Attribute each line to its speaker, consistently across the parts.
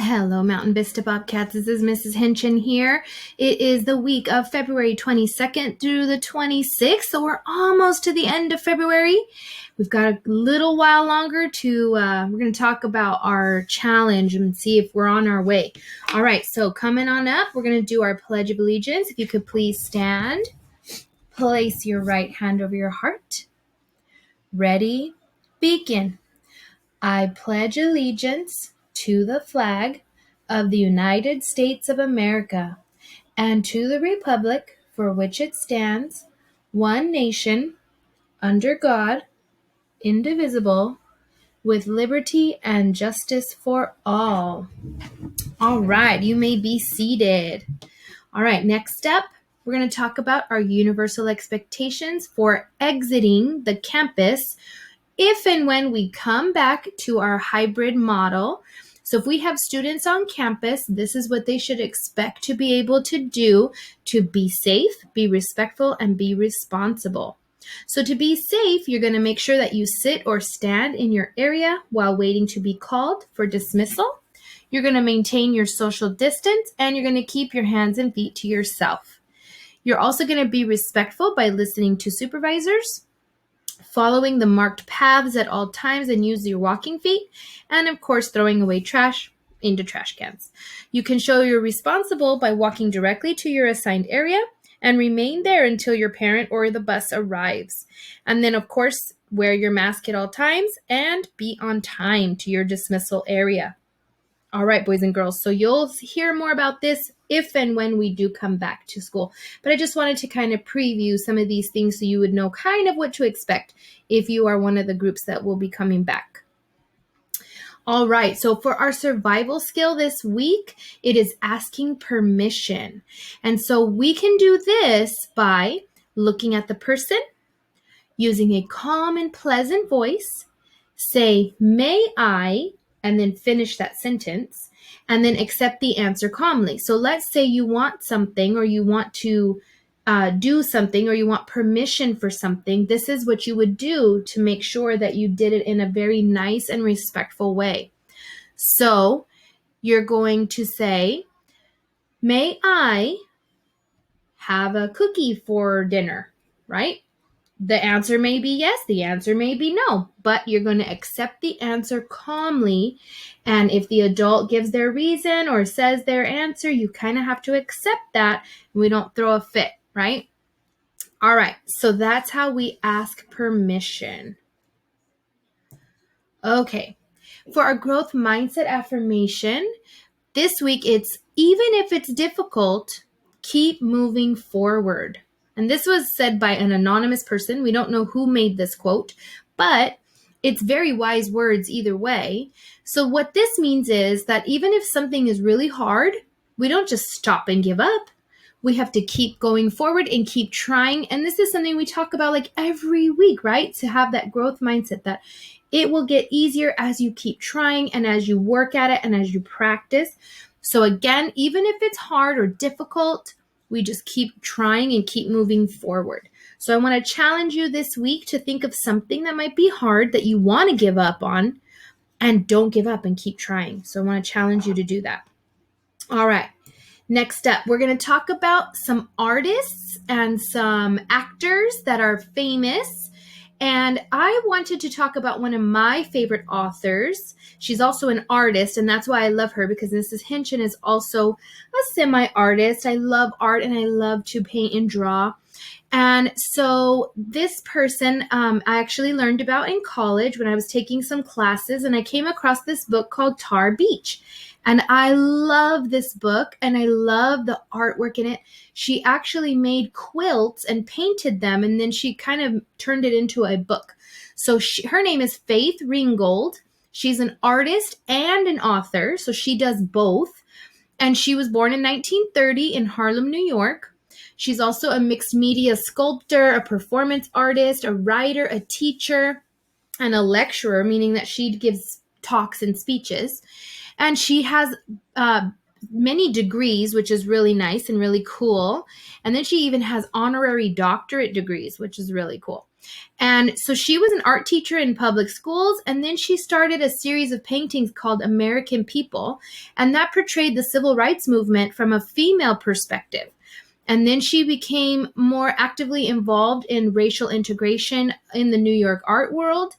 Speaker 1: Hello, Mountain Vista Bobcats. This is Mrs. Hinchin here. It is the week of February 22nd through the 26th, so we're almost to the end of February. We've got a little while longer we're going to talk about our challenge and see if we're on our way. All right, so coming on up, we're going to do our Pledge of Allegiance. If you could please stand, place your right hand over your heart. Ready, begin. I pledge allegiance to the flag of the United States of America and to the republic for which it stands, one nation, under God, indivisible, with liberty and justice for all. All right, you may be seated. All right, next up, we're going to talk about our universal expectations for exiting the campus if and when we come back to our hybrid model. So if we have students on campus, this is what they should expect to be able to do to be safe, be respectful, and be responsible. So to be safe, you're going to make sure that you sit or stand in your area while waiting to be called for dismissal. You're going to maintain your social distance, and you're going to keep your hands and feet to yourself. You're also going to be respectful by listening to supervisors, following the marked paths at all times and use your walking feet, and of course throwing away trash into trash cans. You can show you're responsible by walking directly to your assigned area and remain there until your parent or the bus arrives. And then of course wear your mask at all times and be on time to your dismissal area. All right, boys and girls, so you'll hear more about this if and when we do come back to school. But I just wanted to kind of preview some of these things so you would know kind of what to expect if you are one of the groups that will be coming back. All right, so for our survival skill this week, it is asking permission. And so we can do this by looking at the person, using a calm and pleasant voice, say, "May I," and then finish that sentence, and then accept the answer calmly. So let's say you want something, or you want to do something, or you want permission for something. This is what you would do to make sure that you did it in a very nice and respectful way. So you're going to say, "May I have a cookie for dinner?" Right? The answer may be yes, the answer may be no, but you're going to accept the answer calmly. And if the adult gives their reason or says their answer, you kind of have to accept that. We don't throw a fit, right? All right, so that's how we ask permission. Okay, for our growth mindset affirmation, this week it's, even if it's difficult, keep moving forward. And this was said by an anonymous person. We don't know who made this quote, but it's very wise words either way. So what this means is that even if something is really hard, we don't just stop and give up. We have to keep going forward and keep trying. And this is something we talk about like every week, right? To have that growth mindset that it will get easier as you keep trying and as you work at it and as you practice. So again, even if it's hard or difficult, we just keep trying and keep moving forward. So I want to challenge you this week to think of something that might be hard that you want to give up on, and don't give up and keep trying. So I want to challenge you to do that. All right. Next up, we're going to talk about some artists and some actors that are famous. And I wanted to talk about one of my favorite authors. She's also an artist, and that's why I love her, because Mrs. Hinchin is also a semi-artist. I love art, and I love to paint and draw. And so this person I actually learned about in college when I was taking some classes, and I came across this book called Tar Beach. And I love this book, and I love the artwork in it. She actually made quilts and painted them, and then she kind of turned it into a book. So her name is Faith Ringgold. She's an artist and an author, so she does both. And she was born in 1930 in Harlem, New York. She's also a mixed media sculptor, a performance artist, a writer, a teacher, and a lecturer, meaning that she gives talks and speeches. And she has many degrees, which is really nice and really cool. And then she even has honorary doctorate degrees, which is really cool. And so she was an art teacher in public schools, and then she started a series of paintings called American People, and that portrayed the civil rights movement from a female perspective. And then she became more actively involved in racial integration in the New York art world.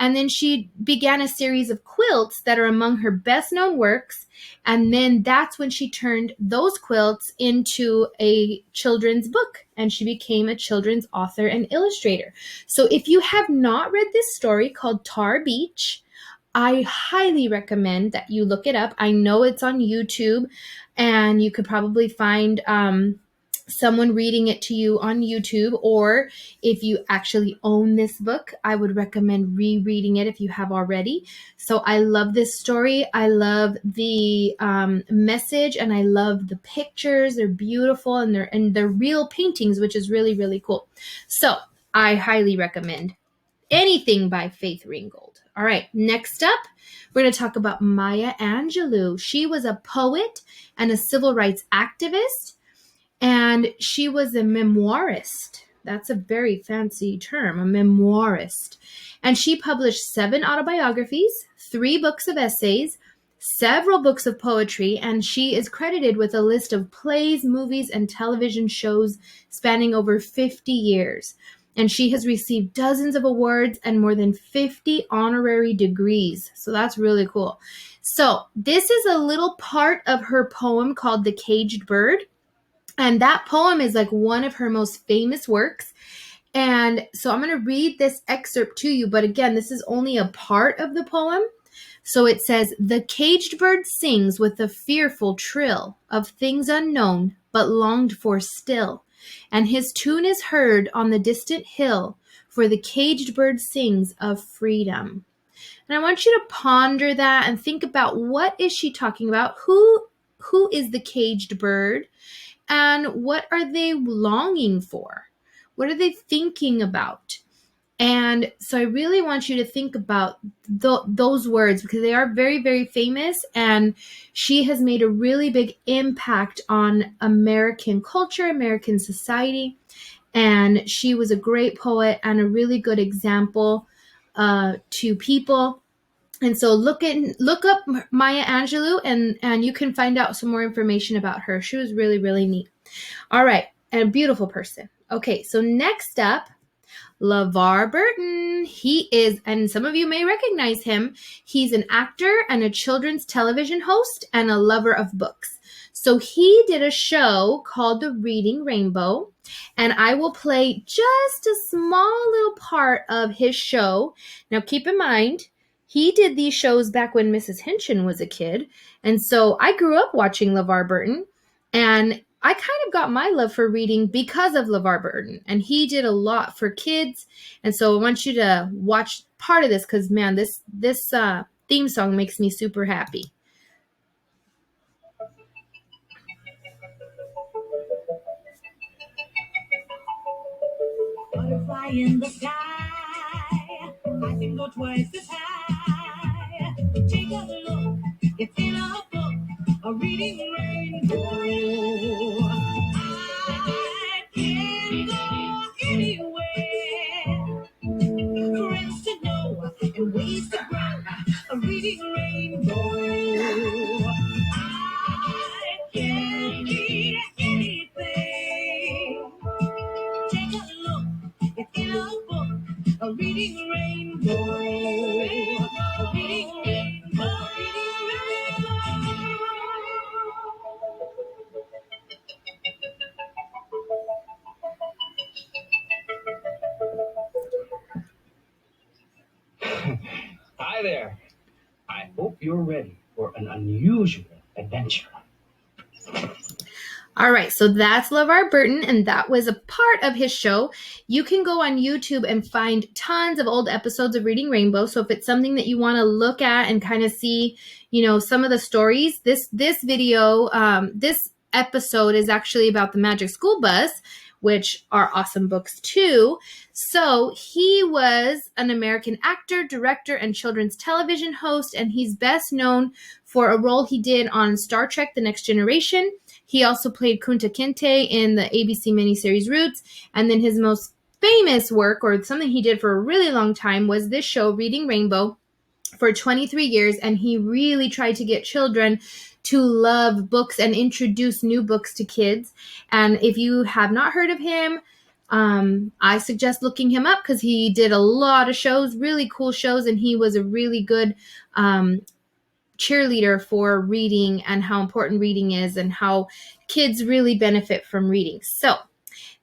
Speaker 1: And then she began a series of quilts that are among her best known works. And then that's when she turned those quilts into a children's book, and she became a children's author and illustrator. So if you have not read this story called Tar Beach, I highly recommend that you look it up. I know it's on YouTube, and you could probably find someone reading it to you on YouTube, or if you actually own this book, I would recommend rereading it if you have already. So I love this story. I love the message, and I love the pictures. They're beautiful, and they're real paintings, which is really, really cool. So I highly recommend anything by Faith Ringgold. All right, next up, we're going to talk about Maya Angelou. She was a poet and a civil rights activist, and she was a memoirist. That's a very fancy term, a memoirist. And she published 7 autobiographies, 3 books of essays, several books of poetry, and she is credited with a list of plays, movies, and television shows spanning over 50 years. And she has received dozens of awards and more than 50 honorary degrees. So that's really cool. So this is a little part of her poem called The Caged Bird. And that poem is like one of her most famous works. And so I'm going to read this excerpt to you. But again, this is only a part of the poem. So it says, "The caged bird sings with a fearful trill of things unknown but longed for still. And his tune is heard on the distant hill, for the caged bird sings of freedom." And I want you to ponder that and think about, what is she talking about? Who is the caged bird? And what are they longing for? What are they thinking about? And so I really want you to think about those words, because they are very, very famous. And she has made a really big impact on American culture, American society. And she was a great poet and a really good example to people. And so look up Maya Angelou, and you can find out some more information about her. She was really, really neat. All right, and a beautiful person. Okay, so next up, LeVar Burton. He is, and some of you may recognize him, he's an actor and a children's television host and a lover of books. So he did a show called The Reading Rainbow, and I will play just a small little part of his show. Now keep in mind, he did these shows back when Mrs. Hinchin was a kid, and so I grew up watching LeVar Burton, and I kind of got my love for reading because of LeVar Burton, and he did a lot for kids. And so I want you to watch part of this, because man, this theme song makes me super happy. Butterfly in the sky, I can go twice as high. Take a look, it's in a book, a reading rainbow. I can go anywhere, friends to know and ways to grow, a reading rainbow. I can read anything. Take a look, it's in a book, a reading rainbow. A reading rainbow. A reading rainbow.
Speaker 2: Hi there. I hope you're ready for an unusual adventure. All
Speaker 1: right, so that's LeVar Burton, and that was a part of his show. You can go on YouTube and find tons of old episodes of Reading Rainbow. So if it's something that you want to look at and kind of see, some of the stories, this video, this episode is actually about the Magic School Bus, which are awesome books too. So he was an American actor, director, and children's television host, and he's best known for a role he did on Star Trek: The Next Generation. He also played Kunta Kinte in the ABC miniseries Roots, and then his most famous work, or something he did for a really long time, was this show, Reading Rainbow, for 23 years. And he really tried to get children to love books and introduce new books to kids. And if you have not heard of him, I suggest looking him up, because he did a lot of shows, really cool shows, and he was a really good cheerleader for reading and how important reading is and how kids really benefit from reading. So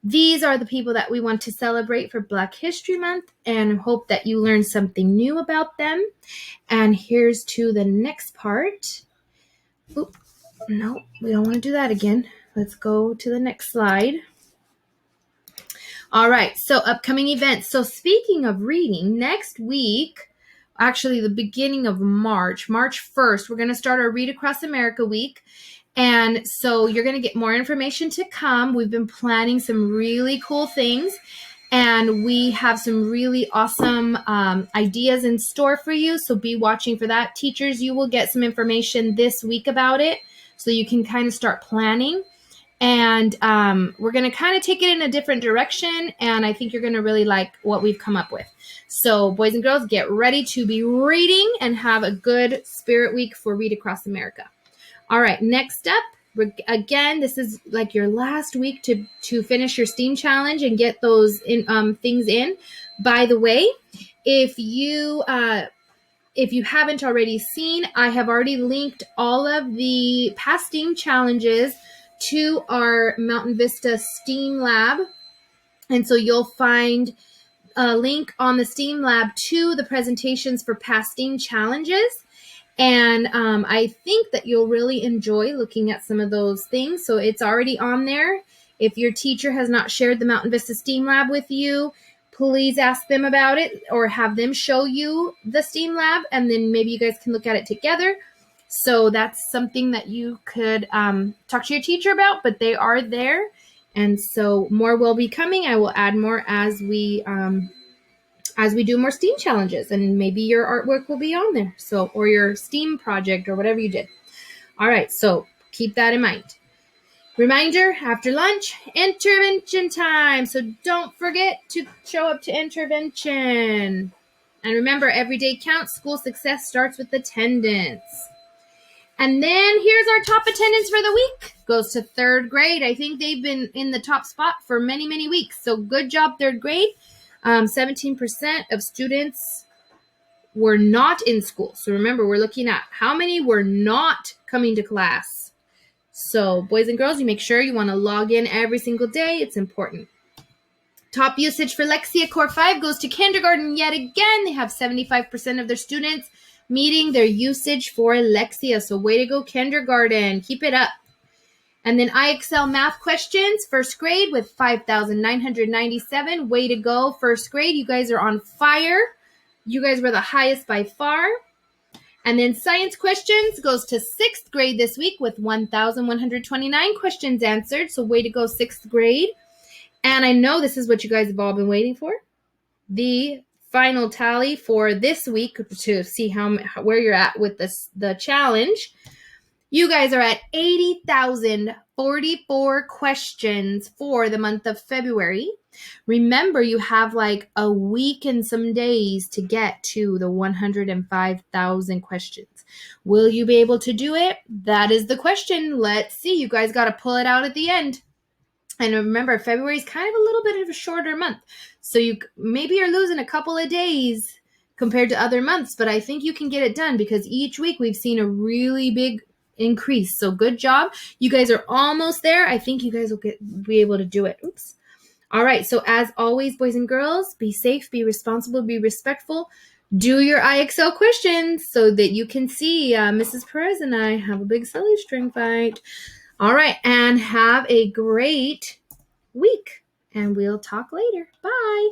Speaker 1: these are the people that we want to celebrate for Black History Month, and hope that you learn something new about them. And here's to the next part. Oop, no, we don't want to do that again. Let's go to the next slide. All right, so upcoming events. So speaking of reading, next week, actually the beginning of March 1st, we're going to start our Read Across America week. And so you're going to get more information to come. We've been planning some really cool things, and we have some really awesome ideas in store for you. So be watching for that. Teachers, you will get some information this week about it, so you can kind of start planning. And we're going to kind of take it in a different direction, and I think you're going to really like what we've come up with. So boys and girls, get ready to be reading and have a good spirit week for Read Across America. All right, next up, again, this is like your last week to finish your STEAM challenge and get those things in. By the way, if you haven't already seen, I have already linked all of the past STEAM challenges to our Mountain Vista STEAM Lab. And so you'll find a link on the STEAM Lab to the presentations for past STEAM challenges. And I think that you'll really enjoy looking at some of those things. So it's already on there. If your teacher has not shared the Mountain Vista STEAM Lab with you, please ask them about it, or have them show you the STEAM Lab, and then maybe you guys can look at it together. So that's something that you could talk to your teacher about, but they are there. And so more will be coming. I will add more as we do more STEAM challenges, and maybe your artwork will be on there. So, or your STEAM project or whatever you did. All right, so keep that in mind. Reminder, after lunch, intervention time. So don't forget to show up to intervention. And remember, every day counts. School success starts with attendance. And then here's our top attendance for the week. Goes to third grade. I think they've been in the top spot for many, many weeks. So good job, third grade. 17% of students were not in school. So remember, we're looking at how many were not coming to class. So boys and girls, you make sure you want to log in every single day. It's important. Top usage for Lexia Core 5 goes to kindergarten yet again. They have 75% of their students meeting their usage for Lexia. So way to go, kindergarten. Keep it up. And then IXL math questions, first grade with 5,997. Way to go, first grade. You guys are on fire. You guys were the highest by far. And then science questions goes to sixth grade this week with 1,129 questions answered. So way to go, sixth grade. And I know this is what you guys have all been waiting for. The final tally for this week to see where you're at with the challenge. You guys are at 80,044 questions for the month of February. Remember, you have like a week and some days to get to the 105,000 questions. Will you be able to do it? That is the question. Let's see. You guys got to pull it out at the end. And remember, February is kind of a little bit of a shorter month. So maybe you're losing a couple of days compared to other months, but I think you can get it done, because each week we've seen a really big increase. So good job. You guys are almost there. I think you guys will be able to do it. Oops. All right. So as always, boys and girls, be safe, be responsible, be respectful. Do your IXL questions so that you can see Mrs. Perez and I have a big silly string fight. All right. And have a great week. And we'll talk later. Bye.